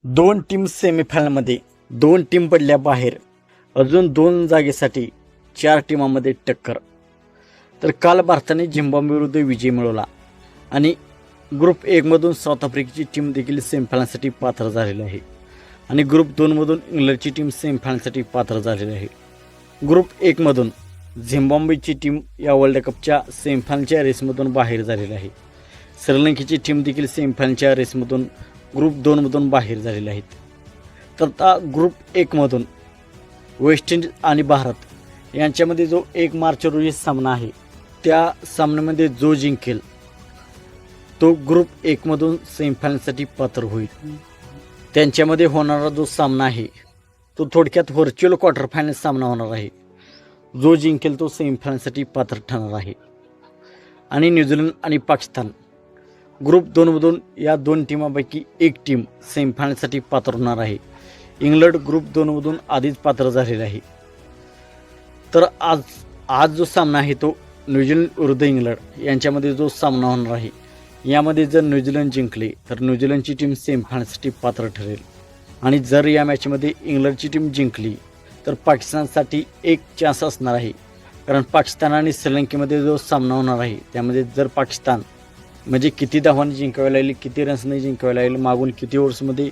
दोन टीम सेमीफायनलमध्ये, दोन टीम पडल्या बाहेर. अजून 2 जागेसाठी 4 टीमांमध्ये टक्कर. तर काल भारताने झिम्बाब्वे विरुद्ध विजय मिळवला आणि ग्रुप 1मधून साऊथ आफ्रिकेची टीम देखील सेमीफायनलसाठी पात्र झालेली आहे आणि ग्रुप 2मधून इंग्लंडची टीम सेमीफायनलसाठी पात्र झालेली आहे. ग्रुप 1मधून झिम्बाब्वेची टीम या वर्ल्ड कपच्या सेमीफायनलच्या रेसमधून बाहेर झालेली आहे. श्रीलंकेची टीम देखील सेमीफायनलच्या रेसमधून ग्रुप 2मधून बाहेर झालेले आहेत. तर आता ग्रुप 1मधून वेस्ट इंडिज आणि भारत यांच्यामध्ये जो 1 मार्च रोजी सामना आहे, त्या सामन्यामध्ये जो जिंकेल तो ग्रुप 1मधून सेमीफायनलसाठी पात्र होईल. त्यांच्यामध्ये होणारा जो सामना आहे तो थोडक्यात व्हर्च्युअल क्वार्टर फायनल सामना होणार आहे. जो जिंकेल तो सेमीफायनलसाठी पात्र ठरणार आहे. आणि न्यूझीलंड आणि पाकिस्तान ग्रुप 2मधून या 2 टीमांपैकी एक टीम सेमीफायनलसाठी पात्र होणार आहे. इंग्लंड ग्रुप 2मधून आधीच पात्र झालेला आहे. तर आज जो सामना आहे तो न्यूझीलंड विरुद्ध इंग्लंड यांच्यामध्ये जो सामना होणार आहे, यामध्ये जर न्यूझीलंड जिंकले तर न्यूझीलंडची टीम सेमीफायनलसाठी पात्र ठरेल आणि जर या मॅचमध्ये इंग्लंडची टीम जिंकली तर पाकिस्तानसाठी एक चान्स असणार आहे. कारण पाकिस्तान आणि श्रीलंकेमध्ये जो सामना होणार आहे त्यामध्ये जर पाकिस्तान म्हणजे किती धावांनी जिंकावे लागेल, किती रन्सने जिंकावे लागेल, मागून किती ओव्हर्समध्ये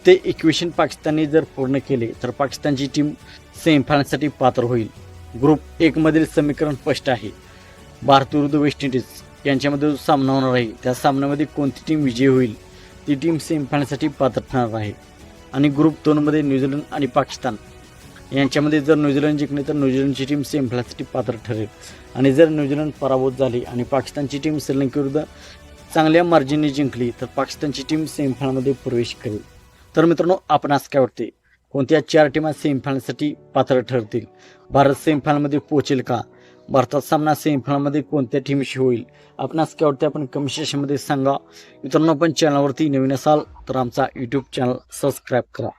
ते इक्वेशन पाकिस्तानने जर पूर्ण केले तर पाकिस्तानची टीम सेमीफायनलसाठी पात्र होईल. ग्रुप 1मधील समीकरण स्पष्ट आहे. भारत विरुद्ध वेस्ट इंडिज यांच्यामध्ये जो सामना होणार आहे त्या सामन्यामध्ये कोणती टीम विजयी होईल ती टीम सेमीफायनलसाठी पात्र ठरणार आहे. आणि ग्रुप 2मध्ये न्यूझीलंड आणि पाकिस्तान यांच्यामध्ये जर न्यूझीलंड जिंकले तर न्यूझीलंडची टीम सेमीफायनलसाठी पात्र ठरेल आणि जर न्यूझीलंड पराभूत झाली आणि पाकिस्तानची टीम श्रीलंकेविरुद्ध चांगल्या मार्जिनने जिंकली तर पाकिस्तानची टीम सेमीफायनलमध्ये प्रवेश करेल. तर मित्रांनो, आपणास काय वाटते, कोणत्या 4 टीमा सेमीफायनलसाठी पात्र ठरतील? भारत सेमीफायनलमध्ये पोहोचेल का? भारतात सामना सेमीफायनलमध्ये कोणत्या टीमशी होईल? आपणास काय वाटते आपण कमेंट सेक्शनमध्ये सांगा. मित्रांनो, आपण चॅनलवरती नवीन असाल तर आमचा यूट्यूब चॅनल सबस्क्राईब करा.